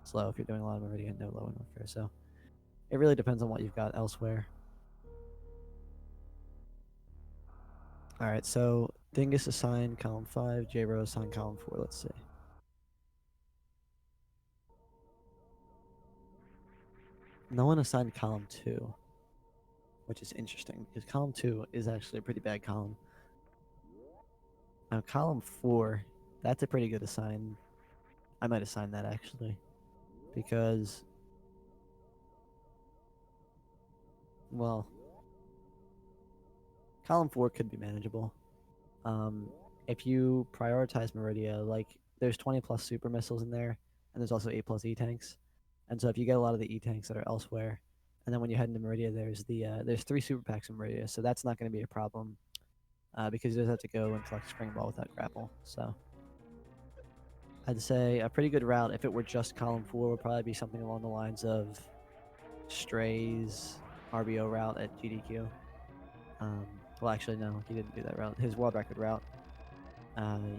slow if you're doing a lot of Meridian, no low and no fair. So it really depends on what you've got elsewhere. All right, so Dingus assigned column 5, J-Ro assigned column 4. Let's see. No one assigned column 2, which is interesting because column 2 is actually a pretty bad column. Now, column 4, that's a pretty good assign. I might assign that actually because, well, column 4 could be manageable. If you prioritize Meridia, like there's 20 plus super missiles in there, and there's also 8 plus E tanks. And so if you get a lot of the E tanks that are elsewhere, and then when you head into Meridia, there's 3 super packs in Meridia, so that's not going to be a problem because you just have to go and collect Spring Ball without grapple. So I'd say a pretty good route if it were just column 4 would probably be something along the lines of Stray's RBO route at GDQ. Well, actually, no, he didn't do that route. His world record route.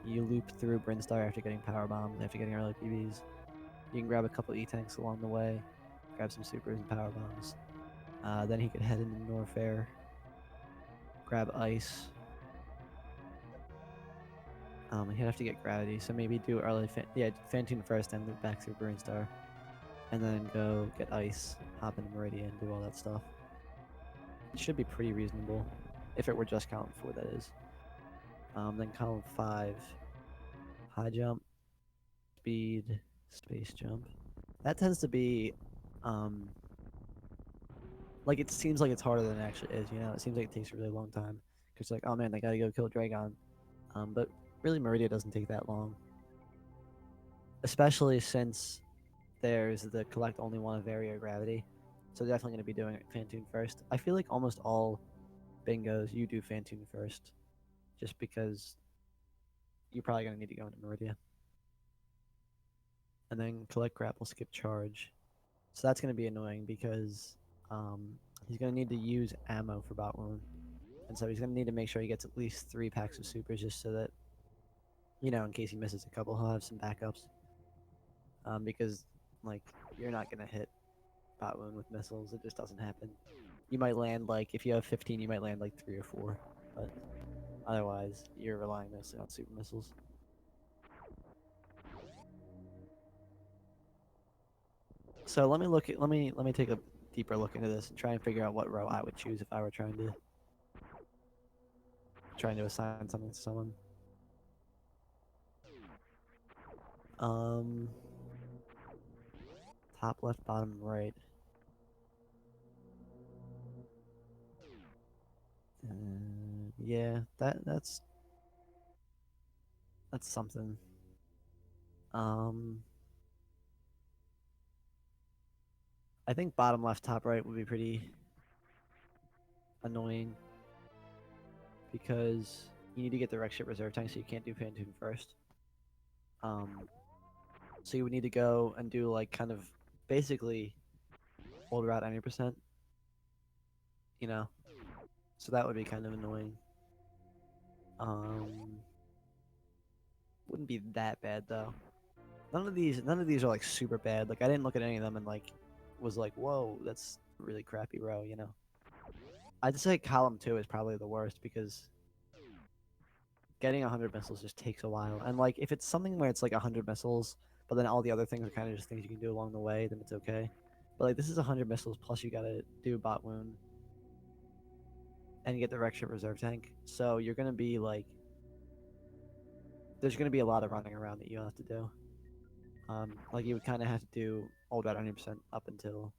You loop through Brinstar after getting Power Bombed, after getting early PBs. You can grab a couple E-Tanks along the way, grab some Supers and Power Bombs. Then he could head into Norfair, grab Ice. He'd have to get Gravity, so maybe do early Fantoon first and loop back through Brinstar. And then go get Ice, hop into Meridian, do all that stuff. It should be pretty reasonable, if it were just column 4, that is. Then column 5, high jump, speed, space jump. That tends to be, like it seems like it's harder than it actually is. You know, it seems like it takes a really long time because like, oh man, they gotta go kill Dragon. But really, Meridia doesn't take that long, especially since there's the collect only one of area gravity. So they're definitely going to be doing Fantoon first. I feel like almost all bingos you do Fantoon first, just because you're probably going to need to go into Meridia. And then collect grapple, skip charge. So that's going to be annoying because he's going to need to use ammo for bot wound. And so he's going to need to make sure he gets at least 3 packs of supers just so that, you know, in case he misses a couple, he'll have some backups. Because, like, you're not going to hit bot wound with missiles. It just doesn't happen. You might land, like, if you have 15, you might land, like, 3 or 4. But otherwise, you're relying mostly on super missiles. So let me take a deeper look into this and try and figure out what row I would choose if I were trying to assign something to someone. Top left, bottom right. Yeah, that's something. I think bottom left, top right would be pretty annoying because you need to get the Wreck Ship reserve tank, so you can't do Fantoon first. So you would need to go and do like kind of basically hold route 90%. You know, so that would be kind of annoying. Wouldn't be that bad though. None of these are like super bad. Like I didn't look at any of them and like was like, whoa, that's a really crappy row. You know, I'd say column 2 is probably the worst because getting 100 missiles just takes a while. And like if it's something where it's like 100 missiles, but then all the other things are kind of just things you can do along the way, then it's okay. But like this is 100 missiles plus you gotta do bot wound and get the Wreck Ship reserve tank. So you're gonna be like, there's gonna be a lot of running around that you have to do. Like you would kind of have to do all about 100% up until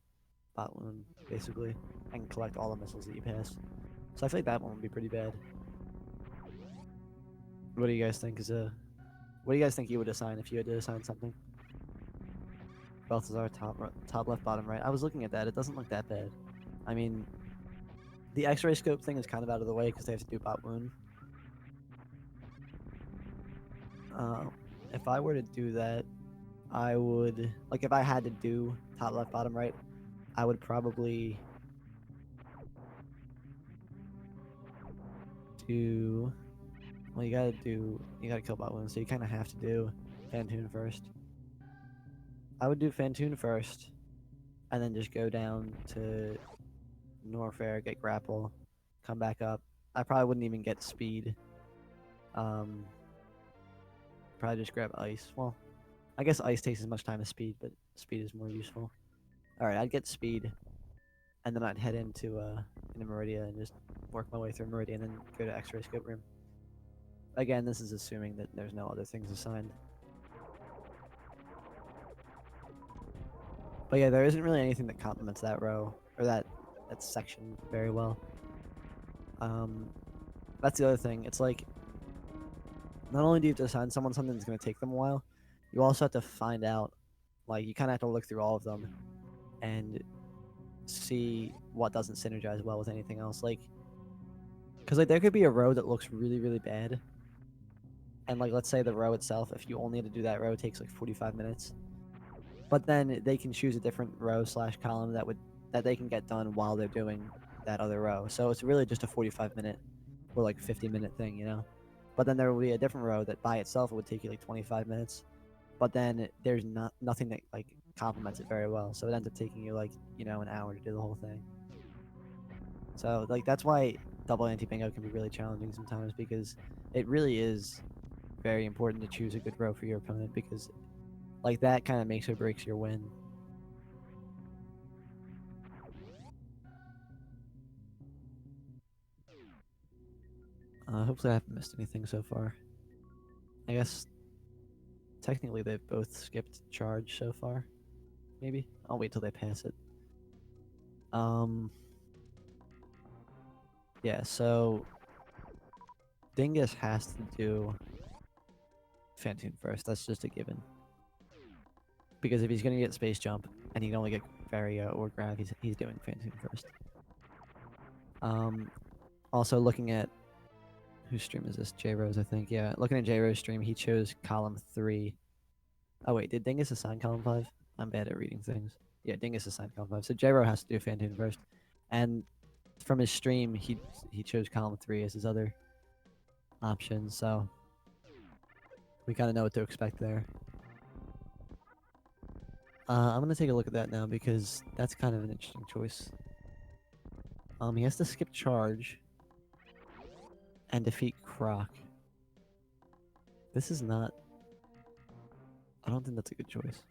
bot wound basically, and collect all the missiles that you pass. So I feel like that one would be pretty bad. What do you guys think is a? What do you guys think you would assign if you had to assign something? Balthazar top left, bottom right. I was looking at that. It doesn't look that bad. I mean, the X-ray scope thing is kind of out of the way because they have to do bot wound. If I were to do that, I would like if I had to do top left, bottom right, I would probably do. Well, you gotta kill bot wound, so you kind of have to do Fantoon first. I would do Fantoon first, and then just go down to Norfair, get grapple, come back up. I probably wouldn't even get speed. Um, Probably just grab ice. Well, I guess ice takes as much time as speed, but speed is more useful. All right, I'd get speed, and then I'd head into Meridia and just work my way through Meridia, and then go to X-ray scope room. Again, this is assuming that there's no other things assigned. But yeah, there isn't really anything that complements that row or that section very well. That's the other thing. It's like not only do you have to assign someone something that's going to take them a while, you also have to find out. Like you kind of have to look through all of them and see what doesn't synergize well with anything else. Like, because like there could be a row that looks really really bad, and like let's say the row itself, if you only had to do that row, takes like 45 minutes. But then they can choose a different row / column that they can get done while they're doing that other row. So it's really just a 45-minute or like 50-minute thing, you know. But then there will be a different row that by itself it would take you like 25 minutes. But then there's nothing that like complements it very well. So it ends up taking you like, you know, an hour to do the whole thing. So like that's why double anti-bingo can be really challenging sometimes, because it really is very important to choose a good row for your opponent, because like that kind of makes or breaks your win. Hopefully I haven't missed anything so far. I guess technically they've both skipped charge so far. Maybe I'll wait till they pass it. Yeah, so Dingus has to do Fantoon first. That's just a given. Because if he's gonna get space jump and he can only get Varia or Grav, he's doing Fantoon first. Also looking at whose stream is this? J-Rose, I think. Yeah, looking at J-Rose stream, he chose column 3. Oh wait, did Dingus assign column 5? I'm bad at reading things. Yeah, Dingus assigned column 5. So J-Rose has to do Fantoon first. And from his stream, he chose column 3 as his other option, so we kind of know what to expect there. I'm gonna take a look at that now because that's kind of an interesting choice. He has to skip charge and defeat Croc. This is not. I don't think that's a good choice.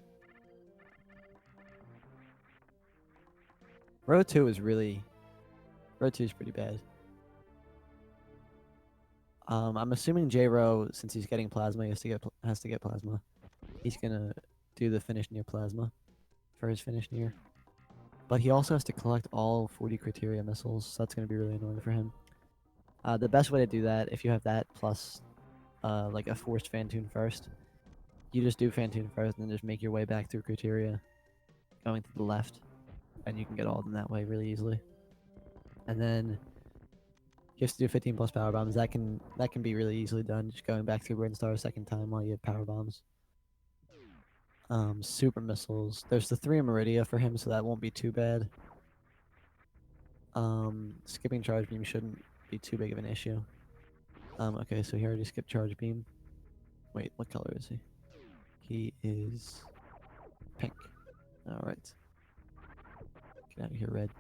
Row 2 is really. Row 2 is pretty bad. I'm assuming J-Row, since he's getting plasma, he has to get plasma. He's gonna do the finish near plasma for his finish near. But he also has to collect all 40 criteria missiles, so that's gonna be really annoying for him. The best way to do that, if you have that plus like a forced Fantoon first, you just do Fantoon first and then just make your way back through criteria, going to the left, and you can get all of them that way really easily. And then you have to do 15 plus power bombs. That can be really easily done, just going back through Brinstar a second time while you have power bombs. Super missiles. There's the 3 in Meridia for him, so that won't be too bad. Skipping charge beam shouldn't be too big of an issue. Okay, so he already skipped charge beam. Wait, what color is he? He is pink. Alright. Get out of here, red.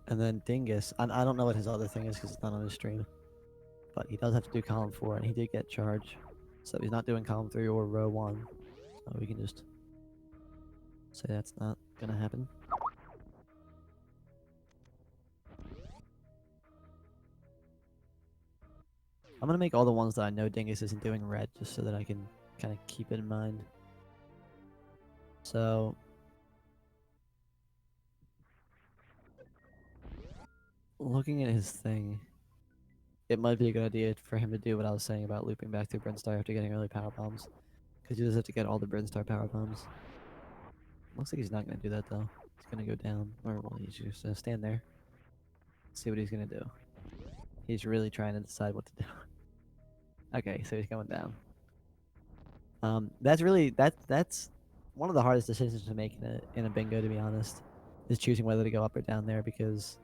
And then Dingus. I don't know what his other thing is because it's not on his stream. But he does have to do column 4, and he did get charge. So he's not doing column 3 or row 1. So we can just say that's not going to happen. I'm going to make all the ones that I know Dingus isn't doing red, just so that I can kind of keep it in mind. So looking at his thing, it might be a good idea for him to do what I was saying about looping back through Brinstar after getting early power bombs. Because he does have to get all the Brinstar power bombs. Looks like he's not going to do that, though. He's going to go down. Or, well, he's just going to stand there. See what he's going to do. He's really trying to decide what to do. Okay, so he's going down. That's really... That's one of the hardest decisions to make in a bingo, to be honest. Is choosing whether to go up or down there, because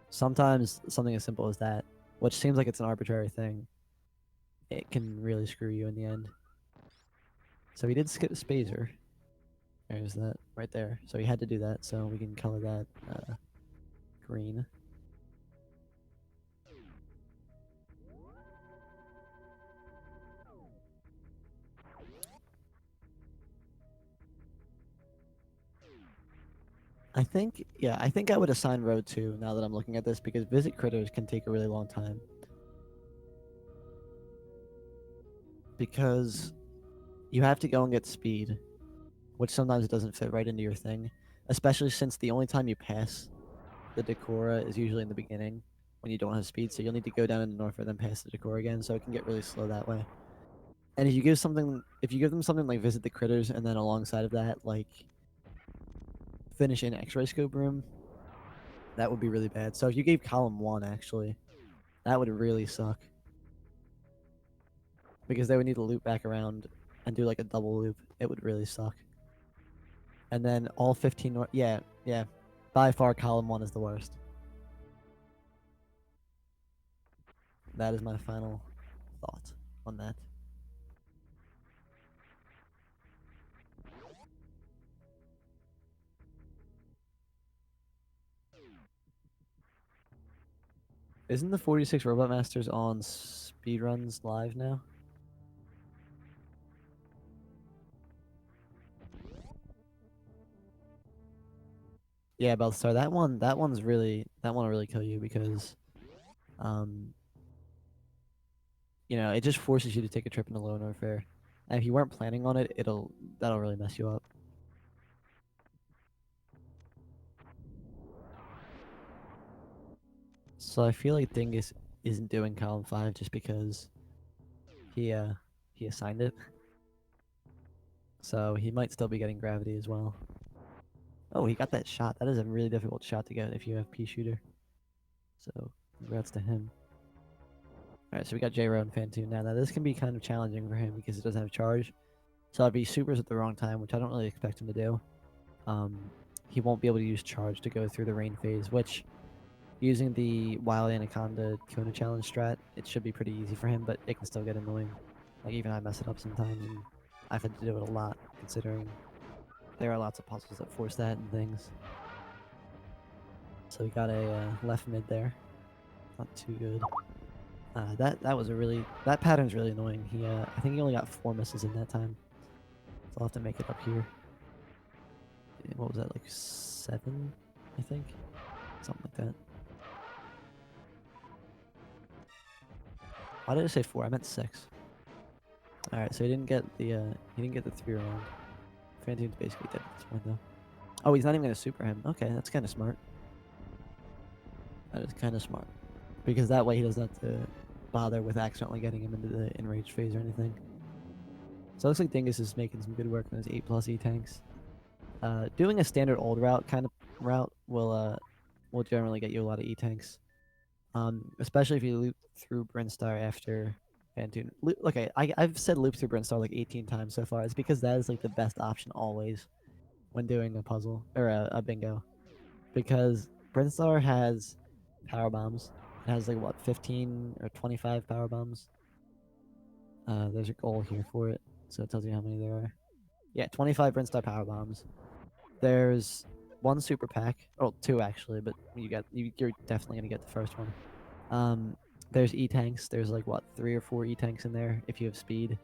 sometimes something as simple as that, which seems like it's an arbitrary thing, it can really screw you in the end. So he did skip Spazer. There's that right there. So he had to do that, so we can color that green. I think, yeah, I think I would assign road 2 now that I'm looking at this because visit critters can take a really long time. Because you have to go and get speed, which sometimes it doesn't fit right into your thing, especially since the only time you pass the Decora is usually in the beginning when you don't have speed, so you'll need to go down in the north and then pass the Decora again, so it can get really slow that way. And if you give them something like visit the critters and then alongside of that, like finish in X-ray scope room, that would be really bad. So if you gave column 1 actually, that would really suck. Because they would need to loop back around and do like a double loop. It would really suck. And then all 15 north, yeah, yeah. By far column 1 is the worst. That is my final thought on that. Isn't the 46 Robot Masters on speedruns live now? Yeah, Belstar, that one will really kill you because um you know, it just forces you to take a trip into low warfare. And if you weren't planning on it, that'll really mess you up. So I feel like Dingus isn't doing column 5 just because he he assigned it. So he might still be getting gravity as well. Oh, he got that shot. That is a really difficult shot to get if you have P shooter. So congrats to him. Alright, so we got J-Ro and Fantoon now. Now this can be kind of challenging for him because he doesn't have charge. So if he supers at the wrong time, which I don't really expect him to do, he won't be able to use charge to go through the rain phase, which using the Wild Anaconda Kona challenge strat, it should be pretty easy for him, but it can still get annoying. Like even I mess it up sometimes, and I've had to do it a lot, considering there are lots of puzzles that force that and things. So we got a left mid there. Not too good. That pattern's really annoying. I think he only got 4 misses in that time. So I'll have to make it up here. What was that, like 7, I think? Something like that. Why did I say 4? I meant 6. Alright, so he didn't get the 3 round. Fantoon's basically dead at this point though. Oh, he's not even gonna super him. Okay, that's kinda smart. That is kinda smart. Because that way he doesn't have to bother with accidentally getting him into the enraged phase or anything. So it looks like Dingus is making some good work on his 8+ E tanks. Doing a standard old route kind of route will generally get you a lot of E tanks. Especially if you loop through Brinstar after Fantoon. Okay, I've said loop through Brinstar like 18 times so far. It's because that is like the best option always when doing a puzzle or a bingo. Because Brinstar has power bombs. It has like what 15 or 25 power bombs. There's a goal here for it, so it tells you how many there are. Yeah, 25 Brinstar power bombs. There's 1 super pack. Oh, 2 actually, but you're definitely gonna get the first one. There's E-tanks. There's like what 3 or 4 E-tanks in there if you have speed.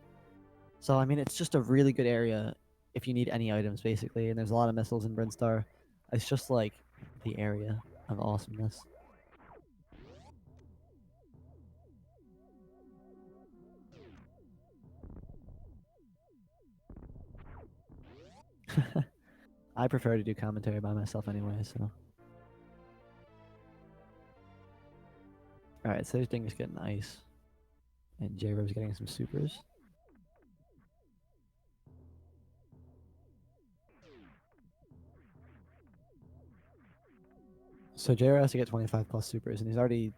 So I mean, it's just a really good area if you need any items basically. And there's a lot of missiles in Brinstar. It's just like the area of awesomeness. I prefer to do commentary by myself anyway, so. Alright, so there's Dingus getting ice. And J-Ro's getting some supers. So J-Ro has to get 25 plus supers, and he's already,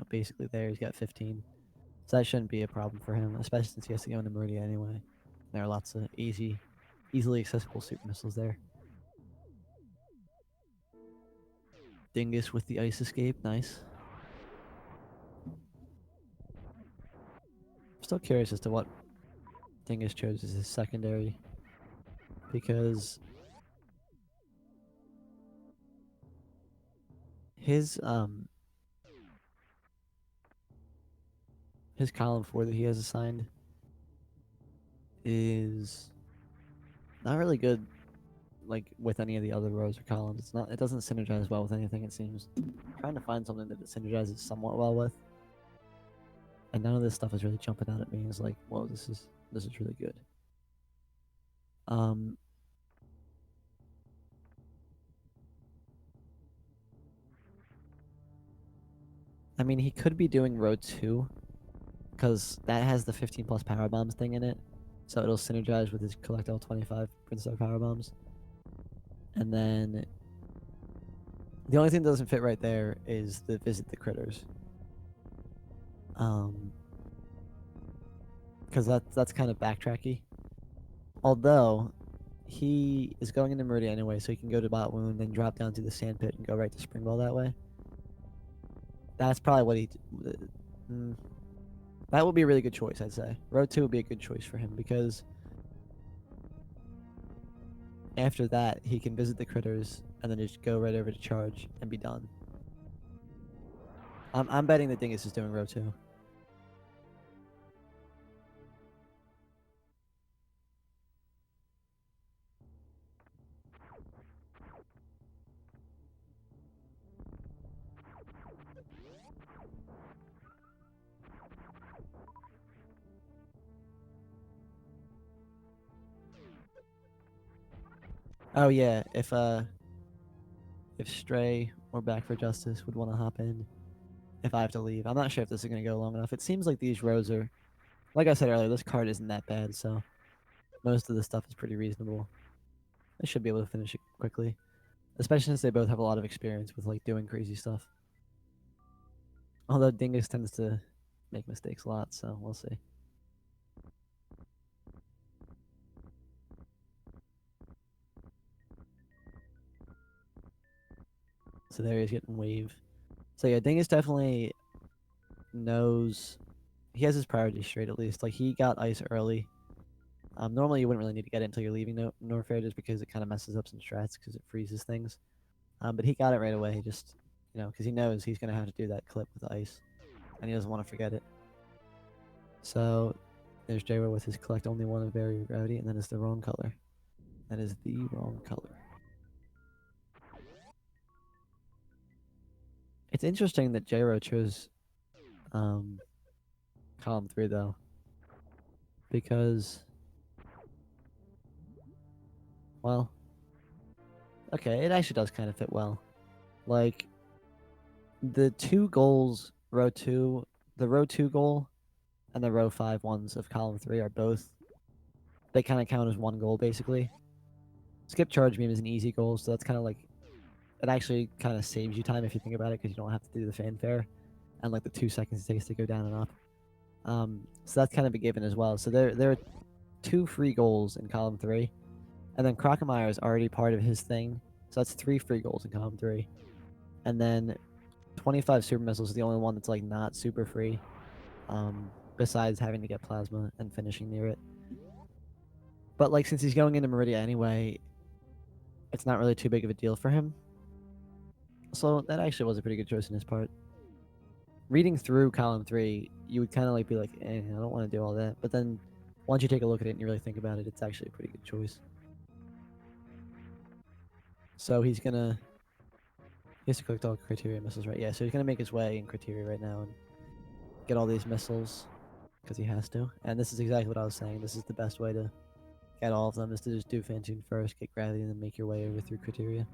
basically there. He's got 15. So that shouldn't be a problem for him, especially since he has to go into Meridia anyway. There are lots of easily accessible super missiles there. Dingus with the ice escape, nice. still curious as to what Dingus chose as his secondary, because his column 4 that he has assigned is not really good, like with any of the other rows or columns. It's not. It doesn't synergize well with anything. It seems. I'm trying to find something that it synergizes somewhat well with, and none of this stuff is really jumping out at me. It's like, whoa, this is really good. I mean, he could be doing row 2, because that has the 15 plus power bombs thing in it, so it'll synergize with his collect all 25 Prince-Star power bombs. And then the only thing that doesn't fit right there is the visit the critters. Because that's kind of backtracky. Although he is going into Meridia anyway, so he can go to Bot Wound, then drop down to the sand pit and go right to Springball that way. That's probably what he. That would be a really good choice, I'd say. Road 2 would be a good choice for him, because after that, he can visit the critters and then just go right over to charge and be done. I'm betting that Dingus is doing row 2. Oh yeah, if Stray or Back for Justice would want to hop in if I have to leave. I'm not sure if this is going to go long enough. It seems like these rows are, like I said earlier, this card isn't that bad, so most of the stuff is pretty reasonable. I should be able to finish it quickly, especially since they both have a lot of experience with like doing crazy stuff. Although Dingus tends to make mistakes a lot, so we'll see. So there he's getting wave. So yeah, Dingus definitely knows he has his priorities straight at least. Like he got ice early. Normally you wouldn't really need to get it until you're leaving Norfair just because it kind of messes up some strats because it freezes things. But he got it right away. He just, because he knows he's gonna have to do that clip with ice, and he doesn't want to forget it. So there's J-Ro with his collect only one of barrier gravity, and then it's the wrong color. That is the wrong color. It's interesting that J-Ro chose column 3 though, because, well, okay, it actually does kind of fit well. Like the two goals, row 2, the row 2 goal and the row 5 ones of column 3 are both, they kind of count as one goal basically. Skip charge beam is an easy goal, so that's kind of like, it actually kind of saves you time if you think about it, because you don't have to do the fanfare and like the 2 seconds it takes to go down and up. So that's kind of a given as well. So there are 2 free goals in column 3, and then Crocomire is already part of his thing, so that's 3 free goals in column 3, and then 25 super missiles is the only one that's like not super free, besides having to get plasma and finishing near it. But like since he's going into Meridia anyway, it's not really too big of a deal for him. So that actually was a pretty good choice in his part. Reading through column 3, you would kind of like be like, I don't want to do all that. But then once you take a look at it and you really think about it, it's actually a pretty good choice. So he has to collect all criteria missiles, right? Yeah, so he's gonna make his way in criteria right now and get all these missiles because he has to. And this is exactly what I was saying. This is the best way to get all of them, is to just do Fantune first, get gravity, and then make your way over through criteria.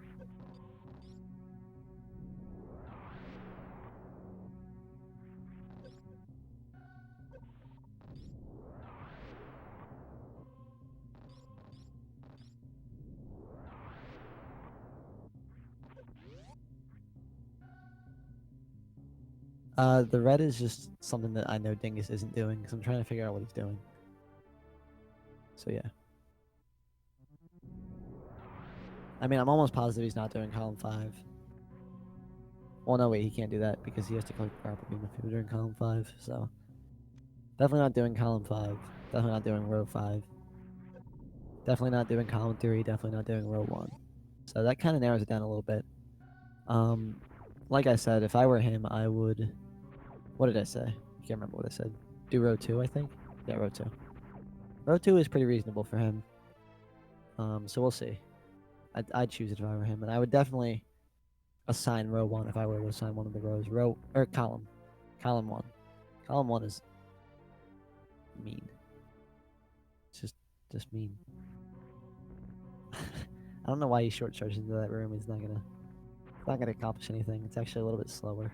The red is just something that I know Dingus isn't doing, because I'm trying to figure out what he's doing. So yeah. I mean, I'm almost positive he's not doing column 5. Well, no, wait, he can't do that because he has to collect grapple beam if he was doing column 5, so. Definitely not doing column 5. Definitely not doing row 5. Definitely not doing column 3. Definitely not doing row 1. So that kind of narrows it down a little bit. Like I said, if I were him, I would... What did I say? I can't remember what I said. Do row 2, I think? Yeah, row 2. Row 2 is pretty reasonable for him. So we'll see. I'd choose it if I were him, and I would definitely assign row 1 if I were to assign one of the rows. Column 1. Column 1 is mean. It's just mean. I don't know why he short charges into that room. It's not gonna accomplish anything. It's actually a little bit slower.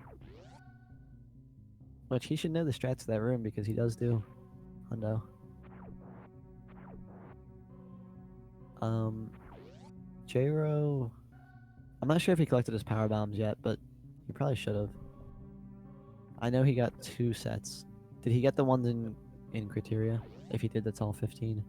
Which he should know the strats of that room because he does do hundo. J-Ro... I'm not sure if he collected his power bombs yet, but he probably should have. I know he got 2 sets. Did he get the ones in criteria? If he did, that's all 15.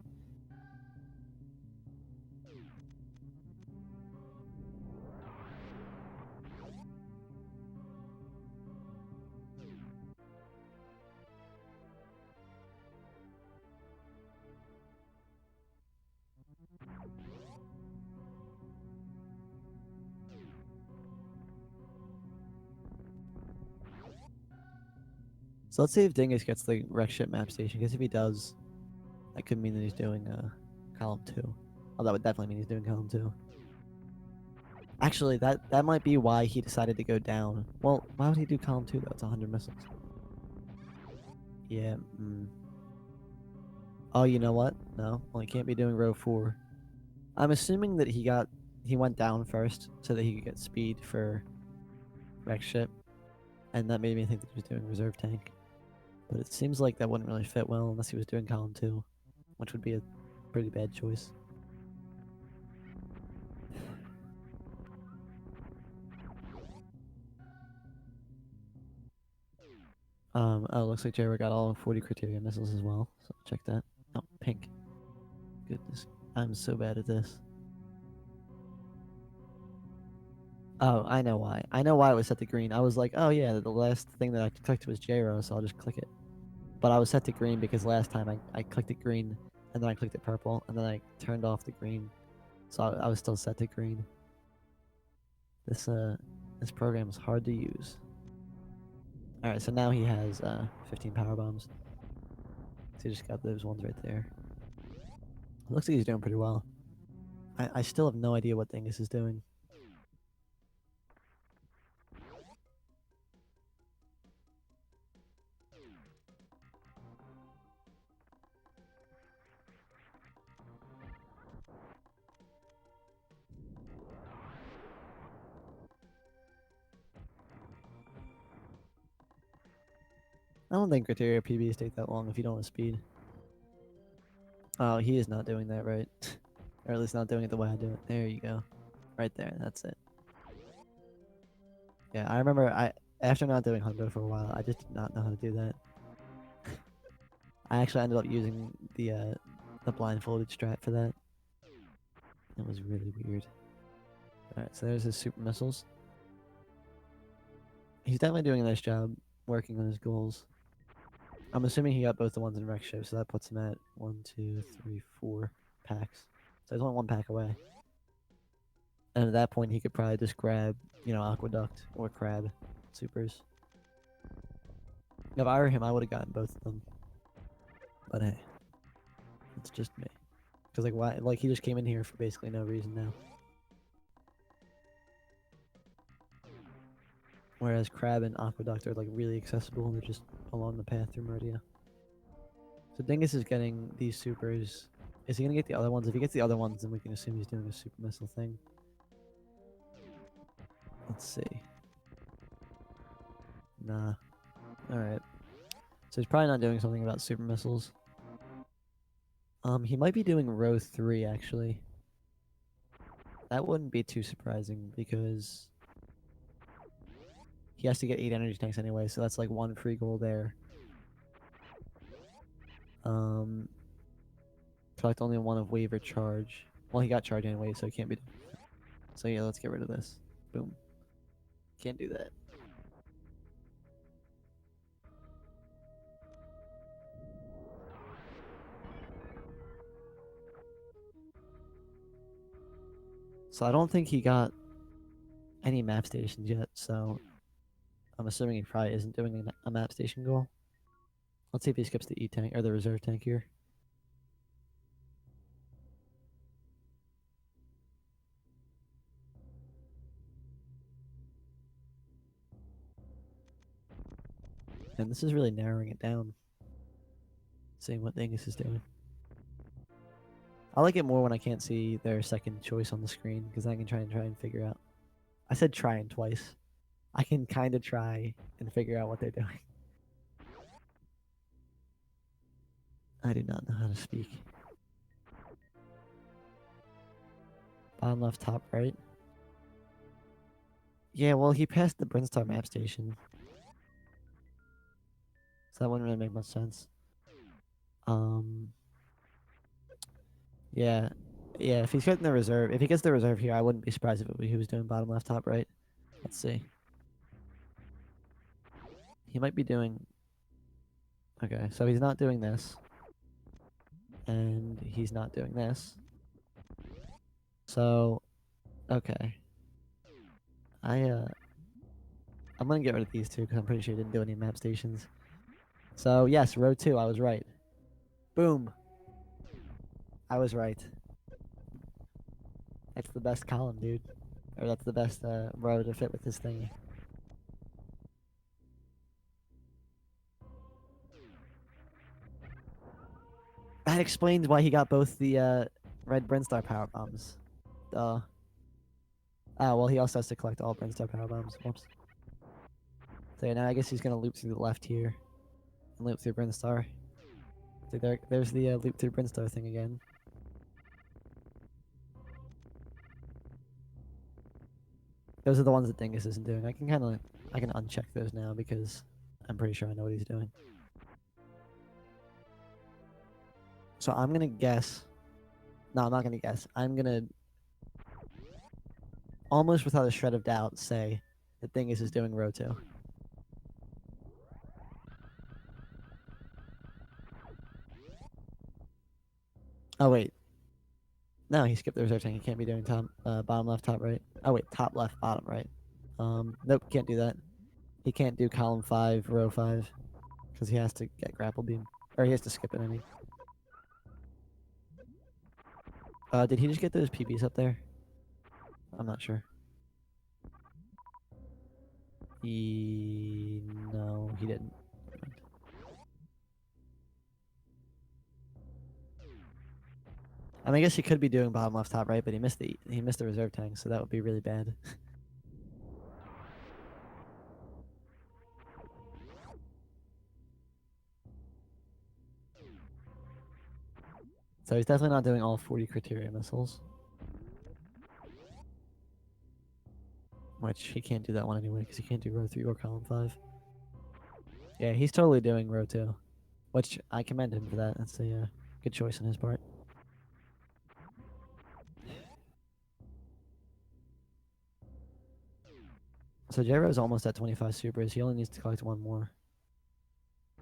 So let's see if Dingus gets the wreck ship map station, because if he does, that could mean that he's doing column 2. Oh, that would definitely mean he's doing column 2. Actually, that might be why he decided to go down. Well, why would he do column 2 though? It's 100 missiles. Yeah, Oh, you know what? No, well, he can't be doing row 4. I'm assuming that he went down first so that he could get speed for wreck ship, and that made me think that he was doing reserve tank. But it seems like that wouldn't really fit well unless he was doing column 2, which would be a pretty bad choice. Oh, looks like J-Ro got all 40 criteria missiles as well, so check that. Oh, pink. Goodness, I'm so bad at this. Oh, I know why. I know why it was set to green. I was like, oh yeah, the last thing that I clicked was J-Ro, so I'll just click it. But I was set to green because last time I clicked it green, and then I clicked it purple, and then I turned off the green. So I was still set to green. This program is hard to use. Alright, so now he has 15 power bombs. So he just got those ones right there. Looks like he's doing pretty well. I still have no idea what Dingus is doing. I don't think criteria PBs take that long if you don't have speed. Oh, he is not doing that right. Or at least not doing it the way I do it. There you go. Right there, that's it. Yeah, I remember after not doing hundo for a while, I just did not know how to do that. I actually ended up using the blindfolded strat for that. It was really weird. Alright, so there's his super missiles. He's definitely doing a nice job working on his goals. I'm assuming he got both the ones in wreck ship, so that puts him at 1, 2, 3, 4 packs. So he's only 1 pack away. And at that point, he could probably just grab, Aqueduct or Crab supers. If I were him, I would have gotten both of them. But hey, it's just me. Because, why? Like, he just came in here for basically no reason now. Whereas Crab and Aqueduct are, really accessible. They're just along the path through Meridia. So Dingus is getting these supers. Is he going to get the other ones? If he gets the other ones, then we can assume he's doing a super missile thing. Let's see. Nah. Alright. So he's probably not doing something about super missiles. He might be doing row 3, actually. That wouldn't be too surprising, because he has to get 8 energy tanks anyway, so that's 1 free goal there. Collect only 1 of wave or charge. Well, he got charge anyway, so he can't be... So yeah, let's get rid of this. Boom. Can't do that. So I don't think he got any map stations yet, so I'm assuming he probably isn't doing a map station goal. Let's see if he skips the E tank or the reserve tank here. And this is really narrowing it down. Seeing what Dingus is doing. I like it more when I can't see their second choice on the screen because I can try and figure out. I said trying twice. I can kind of try and figure out what they're doing. I do not know how to speak. Bottom left, top right. Yeah, well, he passed the Brinstar map station. So that wouldn't really make much sense. Yeah. Yeah, if he's getting the reserve, if he gets the reserve here, I wouldn't be surprised if he was doing bottom left, top right. Let's see. He might be doing... Okay, so he's not doing this. And he's not doing this. So, okay. I'm gonna get rid of these two because I'm pretty sure he didn't do any map stations. So, yes, row 2, I was right. Boom. I was right. That's the best column, dude. Or that's the best row to fit with this thingy. That explains why he got both the red Brinstar power bombs. Duh. Ah, well, he also has to collect all Brinstar power bombs. Whoops. So yeah, now I guess he's gonna loop through the left here. And loop through Brinstar. So there's the loop through Brinstar thing again. Those are the ones that Dingus isn't doing. I can uncheck those now because I'm pretty sure I know what he's doing. So I'm gonna guess. No, I'm not gonna guess. I'm gonna almost without a shred of doubt say that Dingus is doing row 2. Oh wait. No, he skipped the reserve tank. He can't be doing bottom left, top right. Oh wait, top left, bottom right. Nope, can't do that. He can't do column 5, row 5, because he has to get grapple beam, or he has to skip it. I mean, did he just get those PBs up there? I'm not sure. No, he didn't. I mean, I guess he could be doing bottom left, top right, but he missed the reserve tank, so that would be really bad. So he's definitely not doing all 40 criteria missiles. Which he can't do that one anyway, because he can't do row 3 or column 5. Yeah, he's totally doing row 2. Which I commend him for that. That's a good choice on his part. So J-Ro's almost at 25 supers. He only needs to collect one more.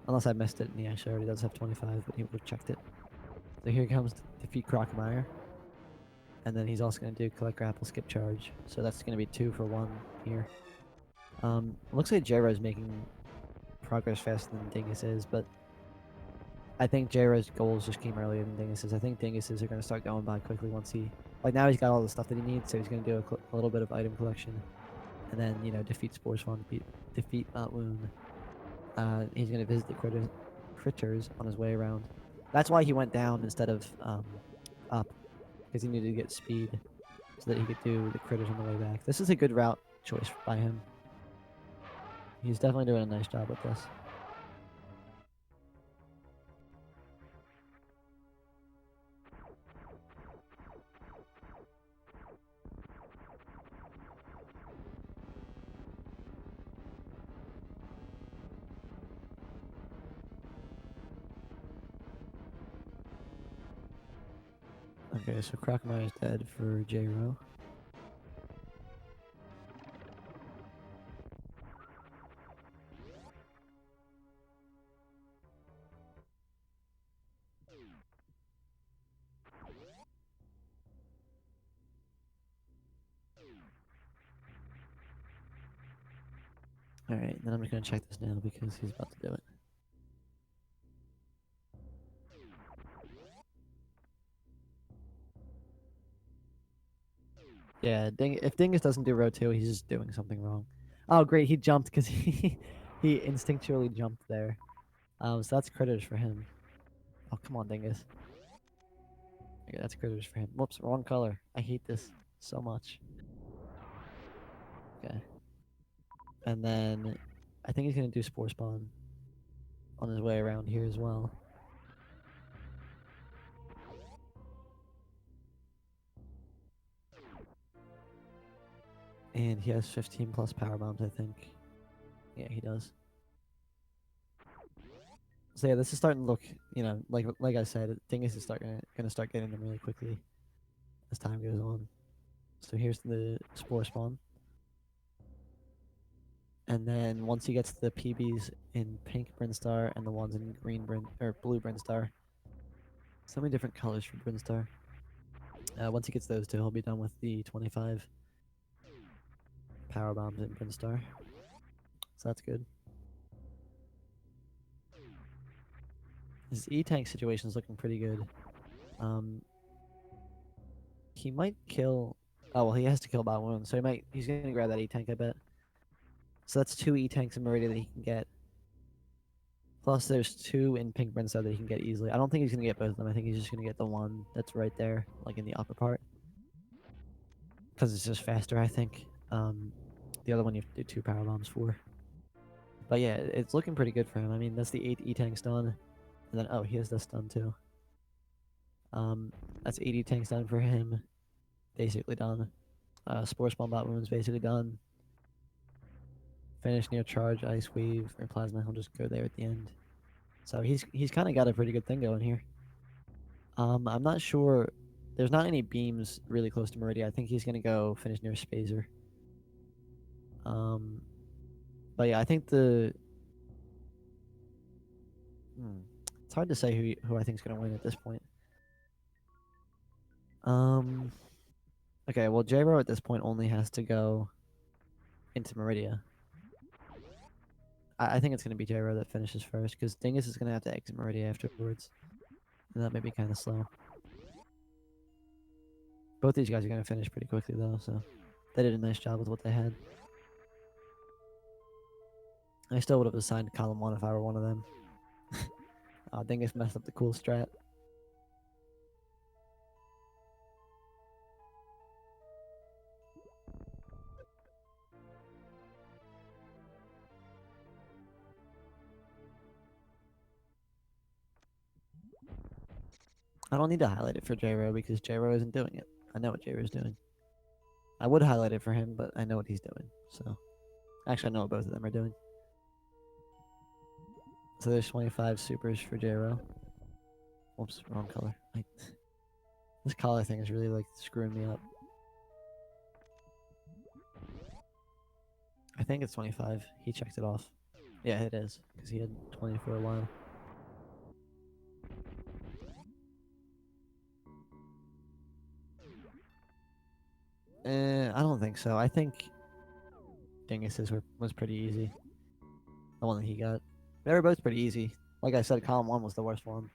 Unless I missed it, and he actually already does have 25, but he would have checked it. So here comes defeat Crockmeyer. And then he's also going to do collect grapple, skip charge. So that's going to be 2 for 1 here. Looks like J-Ro's making progress faster than Dingus is, but I think J-Ro's goals just came earlier than Dingus's. I think Dingus's are going to start going by quickly once he... Like, now he's got all the stuff that he needs, so he's going to do a little bit of item collection. And then, you know, defeat Spore Swan, defeat Wound. He's going to visit the critters on his way around. That's why he went down instead of up, because he needed to get speed so that he could do the critters on the way back. This is a good route choice by him. He's definitely doing a nice job with this. Okay, so Crockmeyer is dead for J-Ro. Alright, then I'm just gonna check this now because he's about to do it. Yeah, if Dingus doesn't do row 2, he's just doing something wrong. Oh, great, he jumped because he instinctually jumped there. So that's critters for him. Oh, come on, Dingus. Okay, that's critters for him. Whoops, wrong color. I hate this so much. Okay. And then I think he's going to do Spore Spawn on his way around here as well. And he has 15 plus power bombs, I think. Yeah, he does. So yeah, this is starting to look, you know, like I said, Dingus is gonna start getting them really quickly as time goes on. So here's the Spore Spawn. And then once he gets the PBs in pink Brinstar and the ones in blue Brinstar, so many different colors for Brinstar. Once he gets those two, he'll be done with the 25 power bombs in Brinstar. So that's good. His E-Tank situation is looking pretty good. He might kill... Oh, well, he has to kill Bot Wound, so he's going to grab that E-Tank, I bet. So that's 2 E-Tanks in Meridia that he can get. Plus, there's 2 in Pink Brinstar that he can get easily. I don't think he's going to get both of them. I think he's just going to get the one that's right there, like in the upper part. Because it's just faster, I think. The other one you have to do 2 power bombs for. But yeah, it's looking pretty good for him. I mean, that's the 8 E-Tanks done. And then, oh, he has this done too. That's 8 E-Tanks done for him. Basically done. Spore Spawn Bot Wound's basically done. Finish near charge, ice wave, or plasma. He'll just go there at the end. So he's kind of got a pretty good thing going here. I'm not sure. There's not any beams really close to Meridia. I think he's gonna go finish near Spazer. But yeah, I think it's hard to say who I think is gonna win at this point. Okay, well J-Ro at this point only has to go into Meridia. I think it's gonna be J-Ro that finishes first because Dingus is gonna have to exit Meridia afterwards, and that may be kind of slow. Both these guys are going to finish pretty quickly, though, so they did a nice job with what they had. I still would have assigned column 1 if I were one of them. Dingus messed up the cool strat. I don't need to highlight it for J-Ro because J-Ro isn't doing it. I know what J-Ro is doing. I would highlight it for him, but I know what he's doing, so... Actually, I know what both of them are doing. So there's 25 supers for J-Ro. Whoops, wrong color. This color thing is really, like, screwing me up. I think it's 25. He checked it off. Yeah, it is, because he had 20 for a while. I don't think so. I think Dingus's was pretty easy. The one that he got. They were both pretty easy. Like I said, column 1 was the worst one.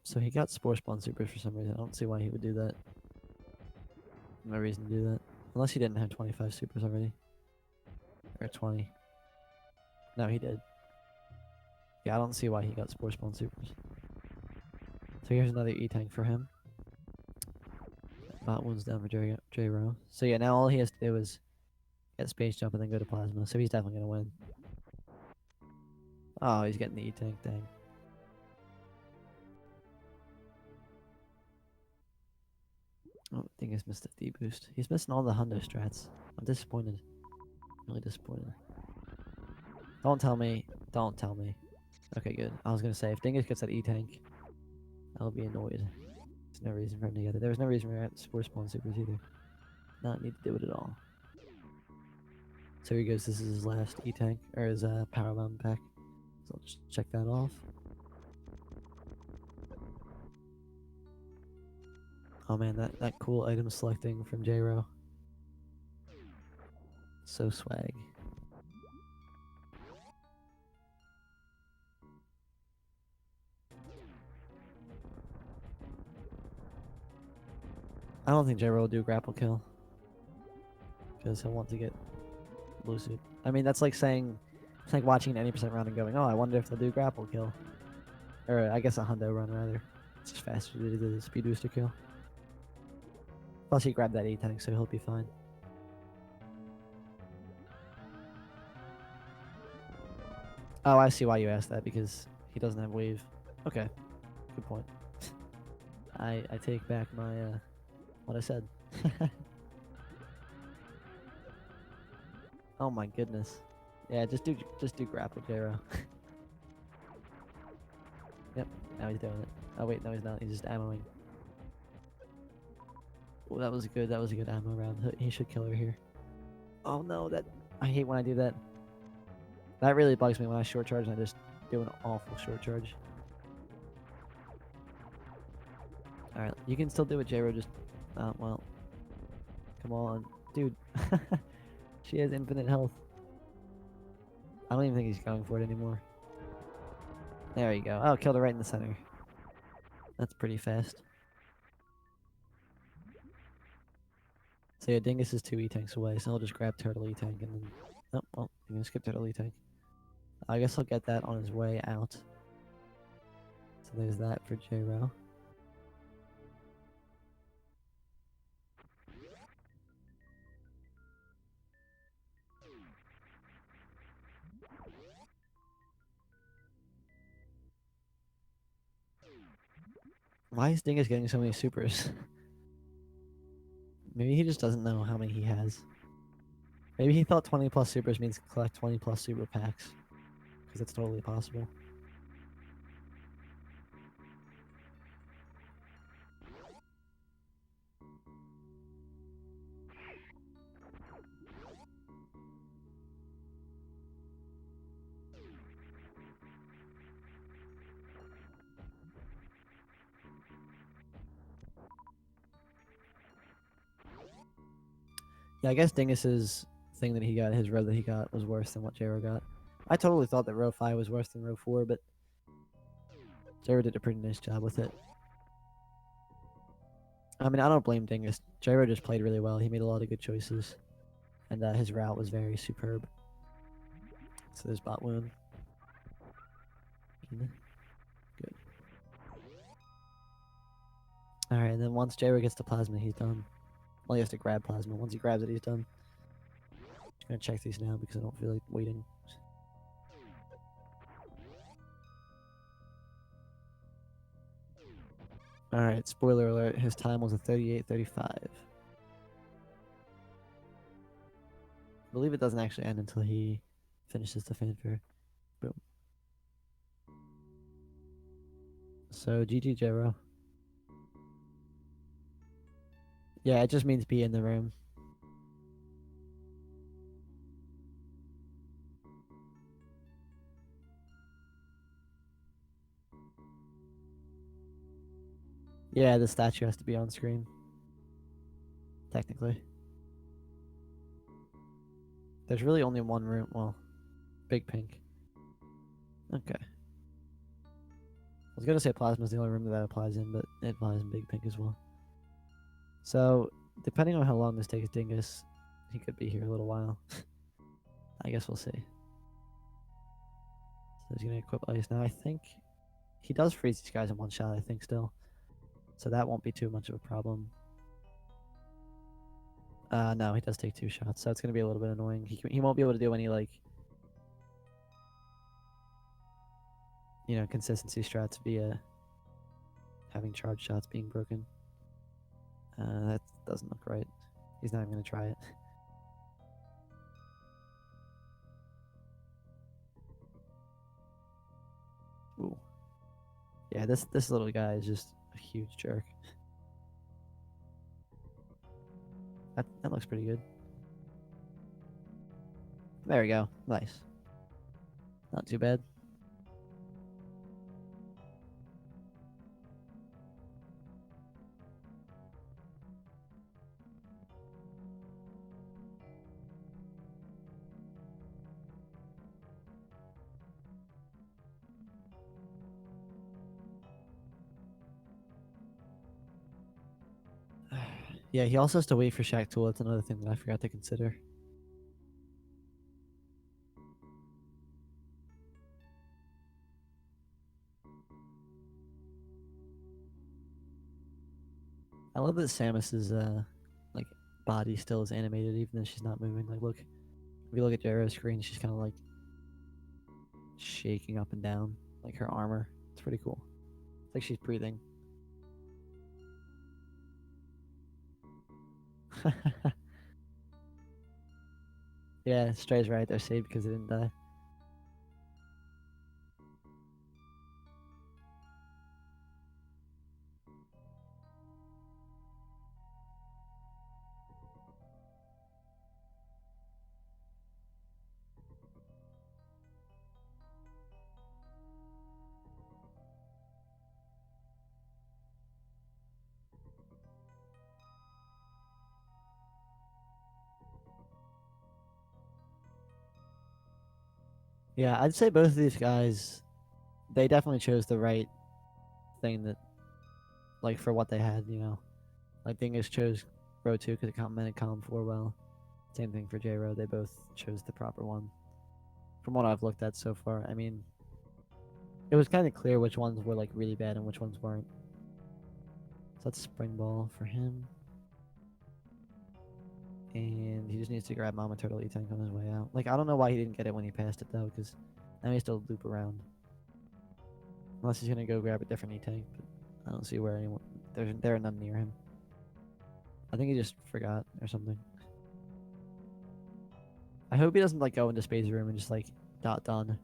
So he got Spore Spawn Supers for some reason. I don't see why he would do that. No reason to do that. Unless he didn't have 25 Supers already. Or 20. No, he did. Yeah, I don't see why he got Spore Spawn Supers. So here's another E-Tank for him. Bot one's down for J-Ro. So yeah, now all he has to do is get Space Jump and then go to Plasma. So he's definitely going to win. Oh, he's getting the E-Tank, dang. Oh, I think he's missed the D-Boost. He's missing all the Hundo strats. I'm disappointed. Really disappointed. Don't tell me. Don't tell me. Okay, good. I was going to say, if Dingus gets that E-Tank, I'll be annoyed. no reason for him to get it. There was no reason for Spawn Supers either. Not need to do it at all. So here he goes. This is his last E-Tank, or his Power Bomb pack. So I'll just check that off. Oh man, that cool item selecting from J-Ro. So swag. I don't think J-Ro will do grapple kill. Because he'll want to get blue suit. I mean, that's like saying, it's like watching an 80% run and going, oh, I wonder if they'll do grapple kill. Or I guess a hundo run, rather. It's just faster to do the speed booster kill. Plus, he grabbed that E-Tank, so he'll be fine. Oh, I see why you asked that, because he doesn't have wave. Okay, good point. I take back my, what I said. Oh my goodness. Yeah, just do grapple, J-Ro. Yep, now he's doing it. Oh wait, no he's not, he's just ammoing. Oh, that was a good ammo round. He should kill her here. Oh no, I hate when I do that. That really bugs me when I short charge and I just do an awful short charge. Alright, you can still do it, J-Ro, just, well. Come on. Dude. She has infinite health. I don't even think he's going for it anymore. There you go. Oh, killed her right in the center. That's pretty fast. So yeah, Dingus is 2 E-Tanks away, so I'll just grab Turtle E-Tank and then... Oh, well, I'm gonna skip Turtle E-Tank. I guess I'll get that on his way out. So there's that for J-Ro. Why is Dingus getting so many supers? Maybe he just doesn't know how many he has. Maybe he thought 20 plus supers means collect 20 plus super packs. Because that's totally possible. Yeah, I guess Dingus's thing that he got, his row that he got, was worse than what J-Ro got. I totally thought that row 5 was worse than row 4, but J-Ro did a pretty nice job with it. I mean, I don't blame Dingus. J-Ro just played really well. He made a lot of good choices. And his route was very superb. So there's bot wound. Good. Alright, and then once J-Ro gets the plasma, he's done. Well, he has to grab plasma. Once he grabs it, he's done. Just gonna check these now because I don't feel like waiting. Alright, spoiler alert, his time was a 38:35. I believe it doesn't actually end until he finishes the fanfare. Boom. So, GG J-Ro. Yeah, it just means be in the room. Yeah, the statue has to be on screen. Technically. There's really only one room. Well, Big Pink. Okay. I was gonna say Plasma's the only room that applies in, but it applies in Big Pink as well. So, depending on how long this takes Dingus, he could be here a little while. I guess we'll see. So he's gonna equip Ice now. I think he does freeze these guys in one shot, I think, still. So that won't be too much of a problem. No, he does take 2 shots, so it's gonna be a little bit annoying. He won't be able to do any, like, you know, consistency strats via having charge shots being broken. That doesn't look right. He's not even gonna try it. Ooh. Yeah, this little guy is just a huge jerk. That looks pretty good. There we go. Nice. Not too bad. Yeah, he also has to wait for Shaq Tool. That's another thing that I forgot to consider. I love that Samus's like body still is animated even though she's not moving. Like look, if you look at Jera's screen, she's kind of like shaking up and down, like her armor. It's pretty cool. It's like she's breathing. Yeah, Stray's right. They're saved because they didn't die. Yeah, I'd say both of these guys, they definitely chose the right thing that, like, for what they had, you know. Like, Dingus chose row 2 because it complemented column 4 well. Same thing for J-Row. They both chose the proper one. From what I've looked at so far, I mean, it was kind of clear which ones were, like, really bad and which ones weren't. So that's Spring Ball for him. And he just needs to grab Mama Turtle E-Tank on his way out. Like, I don't know why he didn't get it when he passed it, though, because now he has to loop around. Unless he's going to go grab a different E-Tank, but I don't see where anyone... There are none near him. I think he just forgot or something. I hope he doesn't, like, go into Space Room and just, like, done.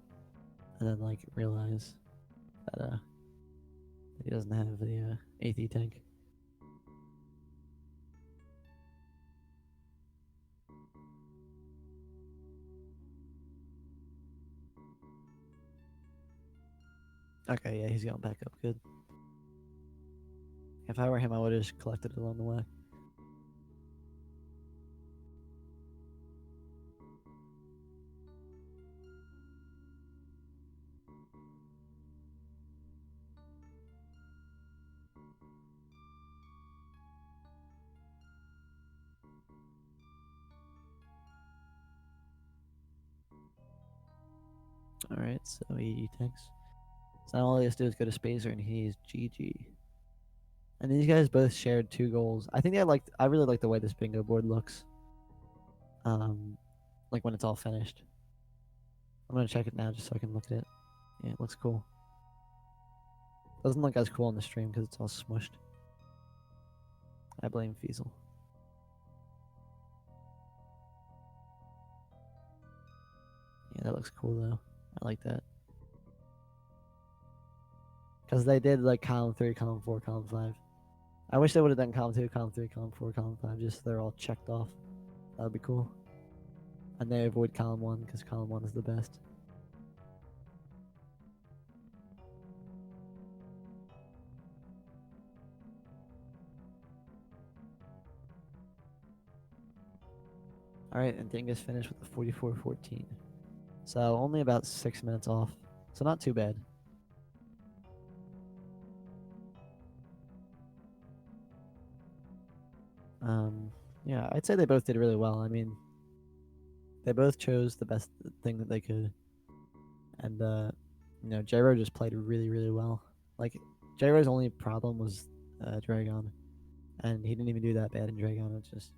And then, like, realize that he doesn't have the 8th E-Tank. Okay, yeah, he's going back up. Good. If I were him, I would have just collected it along the way. Alright, so he E-Tanks. So now all he has to do is go to Spacer and he's GG. And these guys both shared 2 goals. I think I really like the way this bingo board looks. Like when it's all finished. I'm gonna check it now just so I can look at it. Yeah, it looks cool. Doesn't look as cool on the stream because it's all smushed. I blame Fiesel. Yeah, that looks cool though. I like that. Because they did like column 3, column 4, column 5. I wish they would have done column 2, column 3, column 4, column 5, just so they're all checked off. That would be cool. And they avoid column 1 because column 1 is the best. Alright, and Dingus finished with a 44-14. So only about 6 minutes off. So not too bad. Yeah, I'd say they both did really well. I mean, they both chose the best thing that they could. And, you know, J-Ro just played really, really well. Like, J-Ro's only problem was Dragon. And he didn't even do that bad in Dragon. It's just,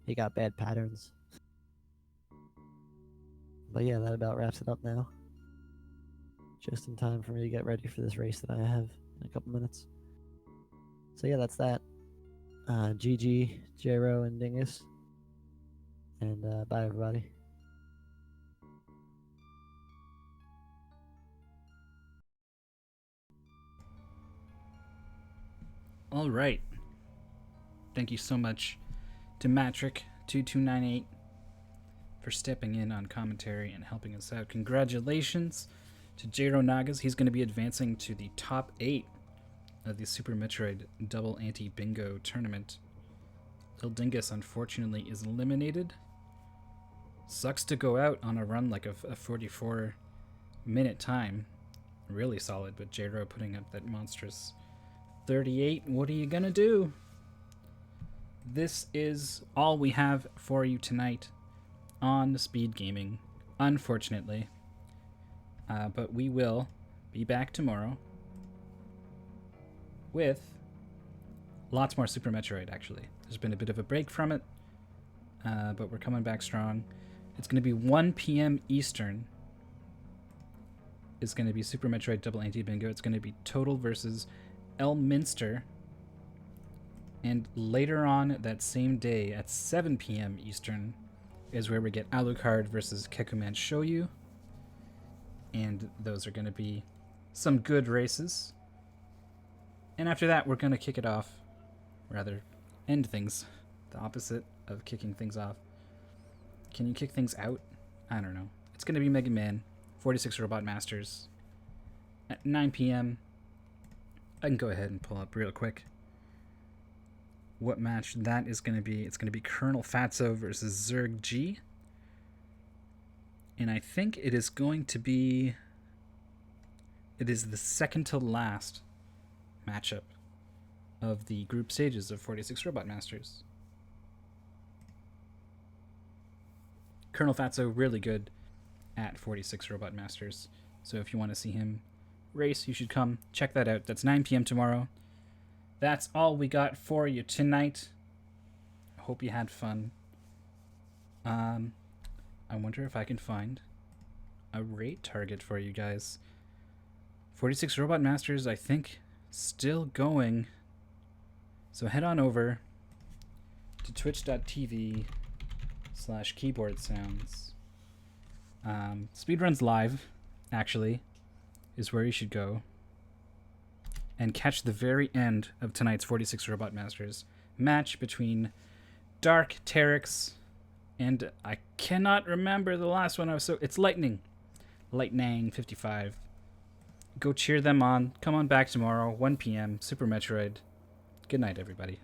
he got bad patterns. But yeah, that about wraps it up now. Just in time for me to get ready for this race that I have in a couple minutes. So yeah, that's that. GG, J-Ro, and Dingus. And bye, everybody. All right. Thank you so much, to Matrick2298 for stepping in on commentary and helping us out. Congratulations to jronaggaz. He's going to be advancing to the top 8 of the Super Metroid Double Anti-Bingo Tournament. Lildingus, unfortunately, is eliminated. Sucks to go out on a run like a 44-minute time. Really solid, but Jro putting up that monstrous 38. What are you going to do? This is all we have for you tonight on Speed Gaming, unfortunately. But we will be back tomorrow with lots more Super Metroid, actually. There's been a bit of a break from it, but we're coming back strong. It's going to be 1 p.m. Eastern. It's going to be Super Metroid Double Anti-Bingo. It's going to be Total versus Elminster. And later on that same day at 7 p.m. Eastern is where we get Alucard versus Kekuman Shoyu. And those are going to be some good races. And after that, we're going to kick it off. Rather, end things. The opposite of kicking things off. Can you kick things out? I don't know. It's going to be Mega Man 46 Robot Masters at 9 p.m. I can go ahead and pull up real quick what match that is going to be. It's going to be Colonel Fatso versus Zerg G. And I think it is going to be... It is the second to last matchup of the group stages of 46 Robot Masters. Colonel Fatso, really good at 46 Robot Masters. So if you want to see him race, you should come check that out. That's 9 p.m. tomorrow. That's all we got for you tonight. Hope you had fun. I wonder if I can find a rate target for you guys. 46 Robot Masters, I think, still going. So head on over to twitch.tv/keyboardsounds. Speedruns Live, actually, is where you should go. And catch the very end of tonight's 46 Robot Masters match between Dark Teryx and I cannot remember the last one. It's Lightning 55. Go cheer them on. Come on back tomorrow, 1 p.m. Super Metroid. Good night, everybody.